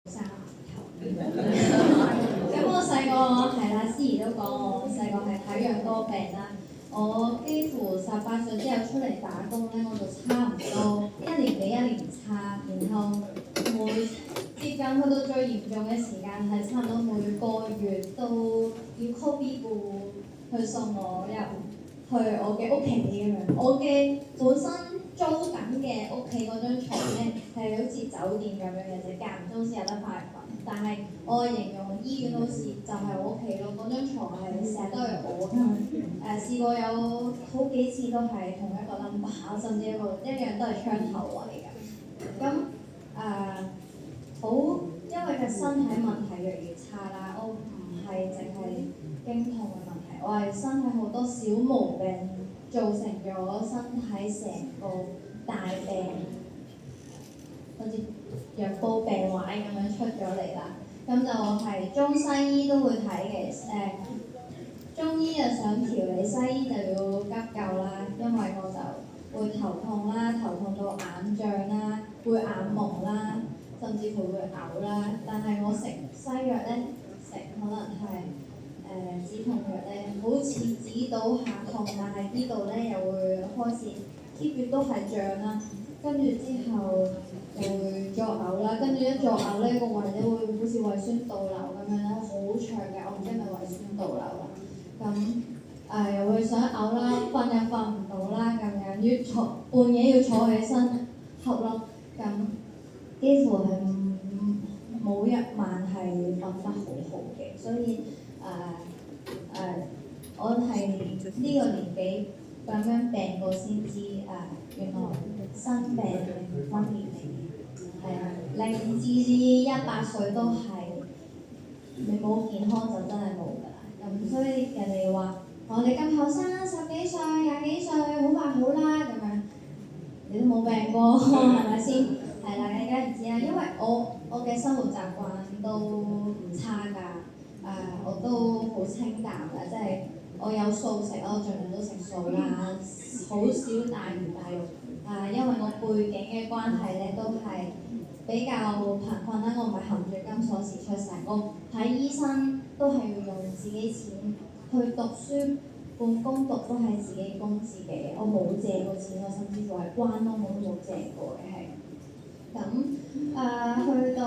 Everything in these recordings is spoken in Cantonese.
生咁我細個係啦，思怡都講我細個係體弱多病啦。我幾乎18歲之後出嚟打工咧，我就差唔多一年比一年差，然後接近去到最嚴重嘅時間係差唔多每個月都要 call B 部去送我入去我嘅屋企咁樣。我嘅本身租緊嘅屋企嗰張床咧係好似酒店咁樣嘅啫，間唔中先有得翻嚟瞓。但係我形容醫院好似就係我屋企咯，嗰張牀係成日都係我㗎。試過有好幾次都係同一個 number，甚至一樣都係窗頭位㗎。咁因為個身體問題越嚟越差啦，我唔係淨係經痛嘅問題，我係身體好多小毛病造成咗身體成個大病，好似藥煲病壞咁樣出咗嚟啦。咁就係中西醫都會睇嘅，中醫就想調理，西醫就要急救啦，因為我就會頭痛啦，頭痛到眼脹啦，會眼朦啦，甚至乎會嘔啦。但係我食西藥咧，食可能係止痛藥咧，好似止到下痛，但係呢度咧又會開始 keep 住都係脹啦，跟住之後就會作嘔啦，跟住一作嘔咧個胃咧會好似胃酸倒流咁樣咧，好長嘅，我唔知係咪胃酸倒流啦。咁又會想嘔啦，瞓又瞓唔到啦，咁樣半夜要坐起身瞌咯，咁幾乎係冇一晚係瞓得好好嘅，所以我係呢個年紀咁樣病過先知原來生病係分年齡嘅，0至100歲都係你冇健康就真係冇㗎啦。咁所以人哋話你咁後生10幾歲、20幾歲，好快好啦咁樣，你都冇病過係咪先？係啦，你梗係唔知啦，因為我嘅生活習慣都唔差㗎，我都好清淡㗎，即係我有素食，我盡量都食素啦，好少大魚大肉。因為我背景嘅關係咧，都係比較貧困啦，我唔係含住金鎖匙出世，我睇醫生都係要用自己錢，去讀書半工讀都係自己供自己，我冇借過錢，我甚至乎係關窿我都冇借過嘅係。咁去到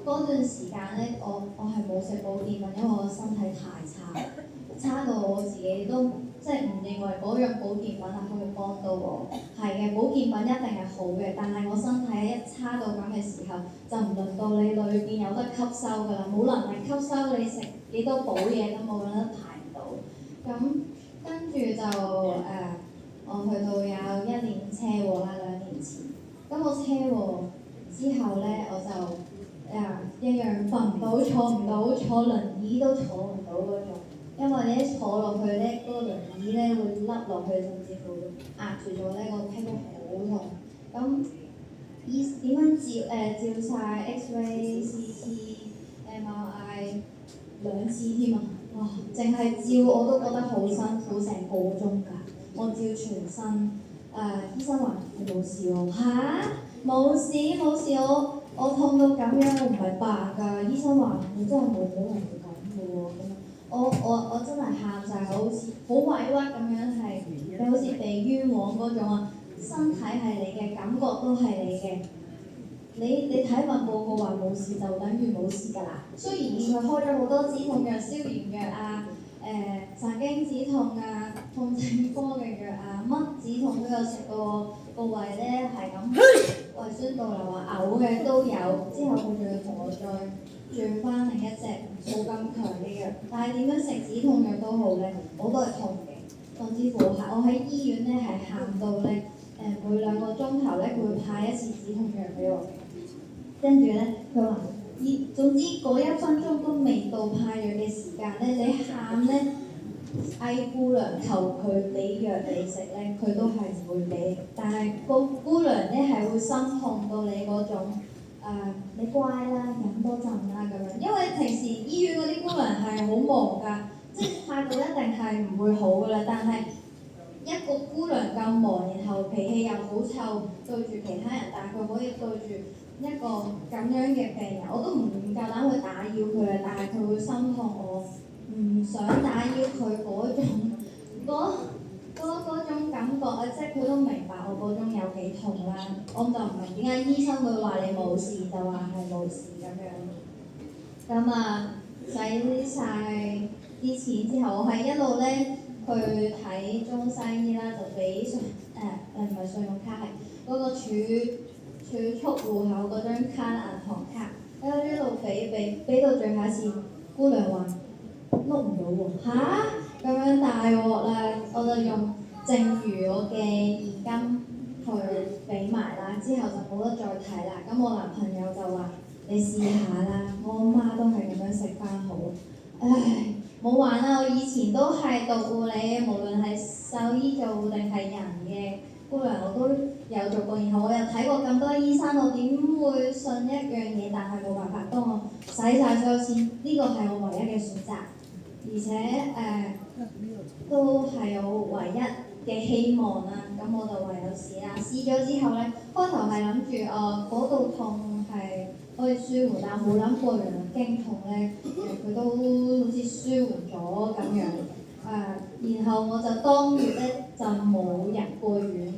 嗰段時間咧，我係冇食保健品，因為我身體太差到我自己都即係唔認為嗰樣保健品係可以幫到我。係嘅，保健品一定係好嘅，但係我身體一差到咁嘅時候，就唔輪到你裏邊有得吸收㗎啦，冇能力吸收，你食幾多補嘢都冇得排唔到。咁跟住就我去到有1年車禍啦，2年前。咁我車禍之後咧，我就一樣瞓唔到、坐唔到、坐輪椅都坐唔到嗰種，因為你一坐落去咧，嗰個輪椅咧會凹落去，甚至乎壓住咗咧，個屁股好痛。咁點樣照晒 X-ray、CT、MRI 2次添啊！哇，淨係照我都覺得好辛苦，成個鐘㗎。我照全身，醫生話你冇事喎。冇事，我痛到咁樣，我唔係白㗎。醫生話你真係冇可能會咁嘅喎。我真係喊晒，好似好委屈咁樣，係你好似被冤枉嗰種啊！身體係你嘅，感覺都係你嘅。你睇份報告話冇事就等於冇事㗎啦。雖然佢開咗好多止痛藥、消炎藥神經止痛痛症科嘅藥乜止痛都有食過，個胃咧係咁胃酸倒流嘔嘅都有。之後佢仲要同我再轉翻另一隻冇咁強嘅藥，但係點樣食止痛藥都好咧，我都係痛嘅。甚至乎我喺醫院咧係喊到咧每2個鐘頭咧佢會派一次止痛藥俾我嘅。跟住咧，佢話總之嗰1分鐘都未到派藥嘅時間咧，你喊咧，嗌姑娘求佢俾藥你食咧，佢都係唔會俾。但係個姑娘咧係會心痛到你嗰種你乖啦，飲多陣啦咁樣。因為平時醫院嗰啲姑娘係好忙㗎，即係態度一定係唔會好㗎啦。但係一個姑娘咁忙，然後脾氣又好臭，對住其他人，但係佢可以對住一個咁樣嘅病人，我都唔夠膽去打擾佢啊，但係佢會心痛我，唔想打擾佢嗰種感覺啊，即係佢都明白我嗰種有幾痛啦。我就唔明點解醫生會話你冇事就話係冇事咁樣。咁啊，使晒啲錢之後，我係一路咧去睇中西醫啦，就俾唔係信用卡係嗰個儲蓄戶口嗰張卡銀行卡，一路俾到最後一次，姑娘話碌唔到喎嚇，咁樣大鑊啦，我就用剩餘我嘅現金去俾埋啦，之後就冇得再睇啦。咁我男朋友就話：你試下啦，我媽都係咁樣食翻好。唉，冇玩啦！我以前都係讀護理，無論係獸醫做定係人嘅姑娘，我都有做過。然後我又睇過咁多醫生，我點會信一樣嘢？但係冇辦法，當我使晒所有錢，呢個係我唯一嘅選擇，而且都係我唯一嘅希望啦。咁我就唯有試啦。試咗之後咧，開頭係諗住嗰度痛係可以舒緩，但冇諗過原來經痛咧，佢都好似舒緩咗咁樣。然後我就當月咧就冇入過院，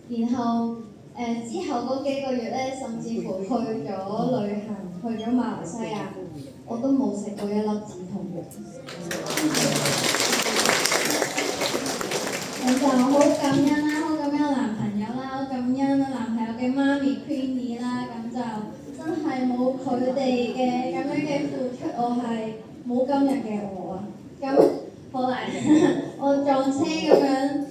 然後之後嗰幾個月咧，甚至乎去咗旅行，去咗馬來西亞，我都冇食過一粒止痛藥。咁就好感恩啦，好感恩男朋友啦，好感恩男朋友嘅媽咪 Queenie 啦，咁就真係冇佢哋嘅咁樣嘅付出，我係冇今日嘅我啊。咁後來我撞車咁樣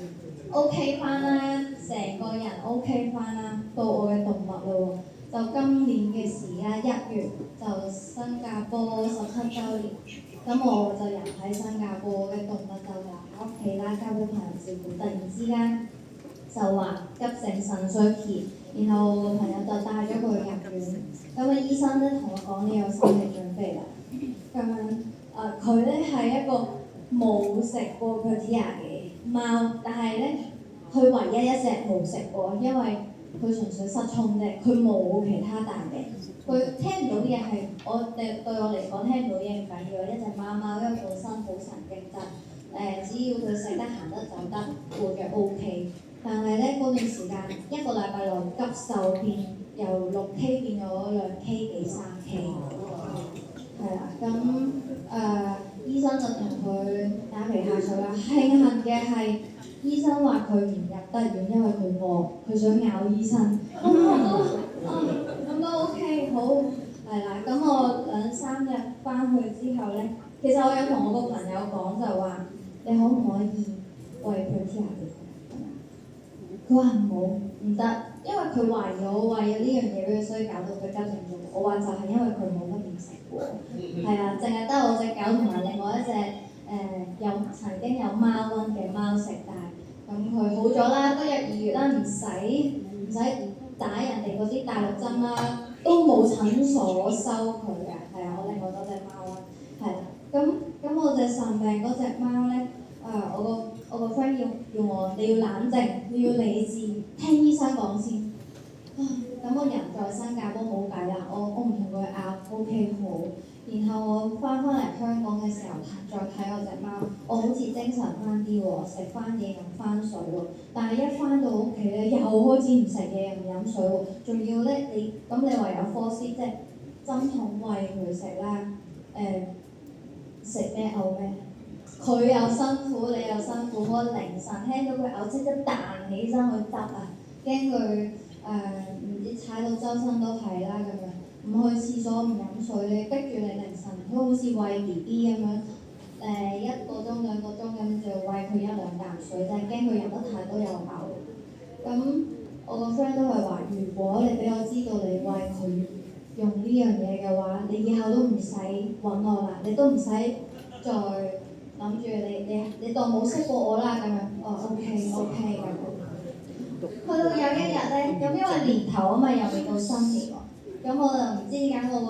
OK 翻啦，成個人 OK 翻啦，到我嘅動物咯喎，就今年嘅時間1月就新加坡17週年，咁我就人喺新加坡嘅動物就留喺屋企啦，交俾朋友照顧。突然之間就話急性腎衰竭，然後我個朋友就帶咗佢入院。咁個醫生咧同我講：你有心理準備啦。咁樣佢咧係一個冇食過 Protea 嘅貓，但係咧佢唯一一隻冇食過，因為佢純粹失聰啫，佢冇其他大病。佢聽唔到嘢係對我嚟講聽唔到嘢唔緊要，一隻貓貓因為本身好神經質，只要佢食得行得走得活著 OK。但係咧嗰段時間1個禮拜內急瘦變由6K 變咗2K 幾3K，係啦。咁醫生就同佢打皮下水啦。慶幸嘅係醫生話佢唔入得院，因為佢餓，佢想咬醫生。咁都 OK 好，係啦。咁我2、3日翻去之後咧，其實我有同我個朋友講就話：你可唔可以餵 Protea 俾佢？佢話唔得，因為佢懷疑我餵咗呢樣嘢俾佢，所以搞到佢急性中毒。我話就係因為佢冇乜點食過，係啊，淨係得我隻狗同埋另外一隻曾經有貓瘟嘅貓食，但係咁佢好咗啦，都有2月啦，唔使打人哋嗰啲大陸針啦，都冇診所收佢嘅，係啊，我另外嗰隻貓啦，係啦，咁我隻腎病嗰隻貓咧，我個 friend 要我你要冷靜，你要理智，聽醫生講先。咁我人在新加坡冇計啦，我唔同佢拗 OK 好。然後我翻嚟香港嘅時候再睇我隻貓，我好似精神翻啲喎，食翻嘢飲翻水喎。但係一翻到屋企咧，又開始唔食嘢又唔飲水喎，仲要咧你唯有科斯即係針筒餵佢食啦。食咩嘔咩？佢又辛苦，你又辛苦。我凌晨聽到佢嘔，即刻彈起身去執啊！驚佢唔知踩到周身都係啦咁樣。唔去廁所唔飲水，你逼住你凌晨都好似餵 BB 咁樣，1個鐘2個鐘咁就餵佢1、2啖水，就係驚佢飲得太多又嘔。咁我個 friend 都係話：如果你俾我知道你餵佢用呢樣嘢嘅話，你以後都唔使揾我啦，你都唔使再諗住你當冇識過我啦咁樣。OK 咁。去到有一日咧，咁因為年頭啊嘛，又未到新年喎，咁我就唔知點解我個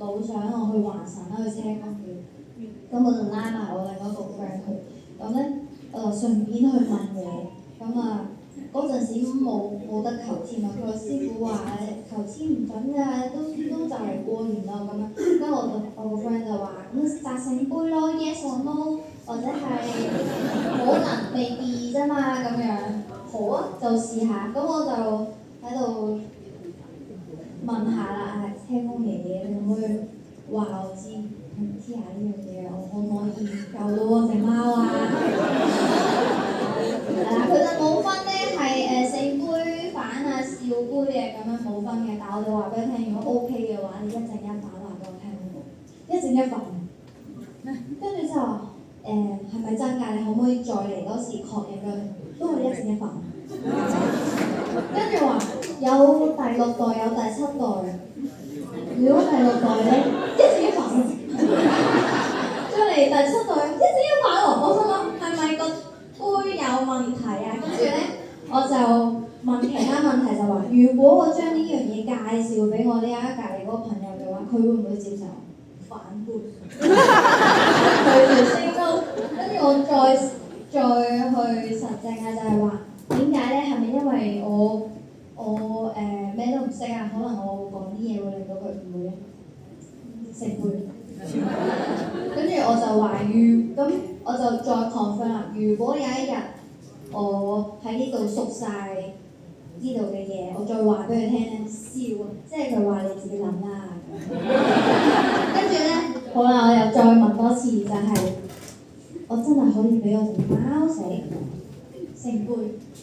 腦想我去華神啦，去車公廟，咁我就拉埋我另一個 friend 去，咁咧我就順便去問嘢，咁嗰陣時冇得求籤啊！佢個師傅話求籤唔準㗎，都就嚟過年咯咁樣。跟住我個 friend 就話咁擲聖杯咯 ，yes or no， 或者係可能未必啫嘛咁樣。好啊，就試下。咁我就喺度問下啦，車公爺爺，你可唔可以話我知下呢樣嘢，我可唔可以救到我隻貓啊？係啦，佢就冇分咧，係聖杯反啊、笑杯嘅咁樣冇分嘅，但係我就話俾佢聽，如果 OK 嘅話，你一正一反話俾我聽好冇？一正一反。跟住之後係咪真㗎？你可唔可以再嚟多次確認佢？都係一正一反。跟住話有第6代，有第7代。如果第6代咧，一正一反。再嚟第7代，一正一反喎！我心諗係咪個杯有問題啊？跟住咧，我就問其他問題就話：如果我將呢樣嘢介紹俾我呢家隔離嗰個朋友嘅話，佢會唔會接受？反杯。佢就升高，跟住我再去實證啊，就係話點解咧？係咪因為我咩都唔識啊？可能我講啲嘢會令到佢唔會食杯。跟住我就話咁我就再 confirm 啦。如果有一日我喺呢度熟晒呢度嘅嘢，我再話俾佢聽咧，笑，即係佢話你自己諗啦。跟住咧，好啦，我又再問多次，就係、我真係可以俾我隻貓食聖杯，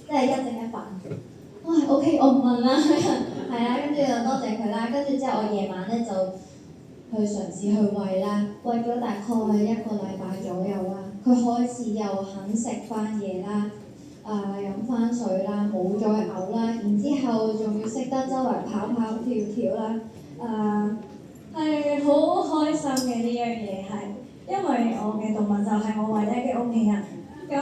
即係一正一反。唉 ，OK， 我唔問啦，係啦，跟住就多謝佢啦。跟住之後我夜晚咧就去嘗試去餵啦，餵咗大概1個禮拜左右啦。佢開始又肯食翻嘢啦，飲翻水啦，冇再嘔啦，然之後仲要識得周圍跑跑跳跳啦，係好開心嘅呢樣嘢係，因為我嘅動物就係我唯一嘅屋企人。咁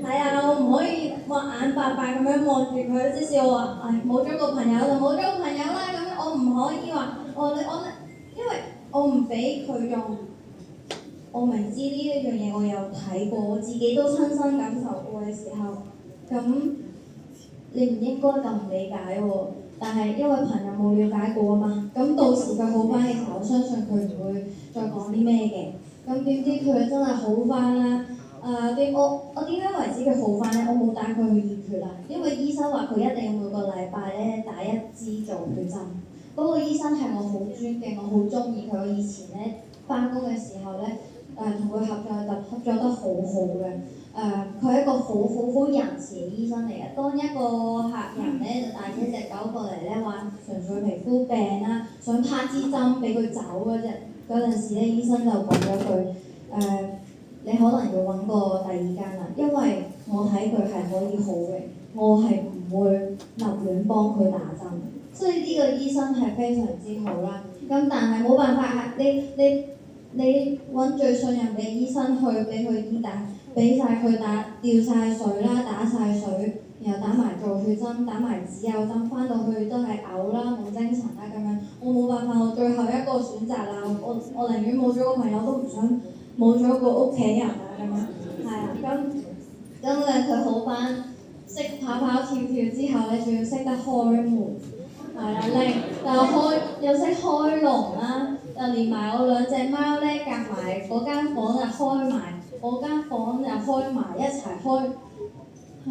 係啊，我唔可以眼白白咁樣望住佢，即使我話冇咗個朋友就冇咗個朋友啦，咁我唔可以話因為我唔俾佢用，我明知呢一樣嘢我有睇過，我自己都親身感受過嘅時候，咁你唔應該咁唔理解喎。但係因為朋友冇了解過啊嘛，咁到時佢好翻嘅時候，我相信佢唔會再講啲咩嘅。咁點知佢真係好翻啦！我點樣為止佢好翻咧？我冇帶佢去驗血啦，因為醫生話佢一定要每個禮拜咧打1支做血針。嗰個醫生係我好尊敬，我好中意佢。我以前咧翻工嘅時候咧，同佢合作得好好嘅。佢係一個好仁慈嘅醫生嚟嘅。當一個客人咧就帶咗隻狗過嚟咧，話純粹皮膚病啦，想拍支針俾佢走嗰陣時咧，醫生就講咗句你可能要揾個第2間啦，因為我睇佢係可以好嘅，我係唔會立亂幫佢打針。所以呢個醫生係非常之好啦。咁但係冇辦法，你揾最信任嘅醫生去俾佢醫，但俾晒佢吊晒水啦，打晒水，然後打埋做血針，打埋止嘔針，翻到去都係嘔啦，冇精神啦咁樣。我冇辦法，我最後一個選擇啦。我寧願冇咗個朋友都唔想冇咗個屋企人啊咁樣。係啊，咁佢好翻，識跑跑跳跳之後咧，仲要識得開門。係啦，又識開籠啦，又連埋我2隻貓咧，夾埋嗰間房就開埋，我間房又開埋一齊開，唉，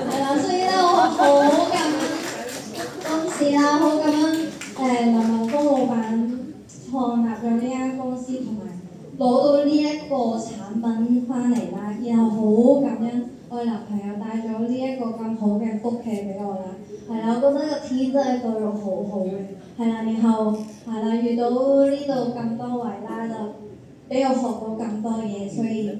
係啦，所以咧我好感恩公司啦，好感恩林文峰老闆創立咗呢間公司，同埋攞到呢一個產品翻嚟啦，然後好感恩我嘅男朋友帶咗呢一個咁好嘅福氣俾我啦，係啦，我覺得個天真係對我好好嘅，係啦，然後係啦，遇到呢度咁多位啦，就俾我學到咁多嘢，所以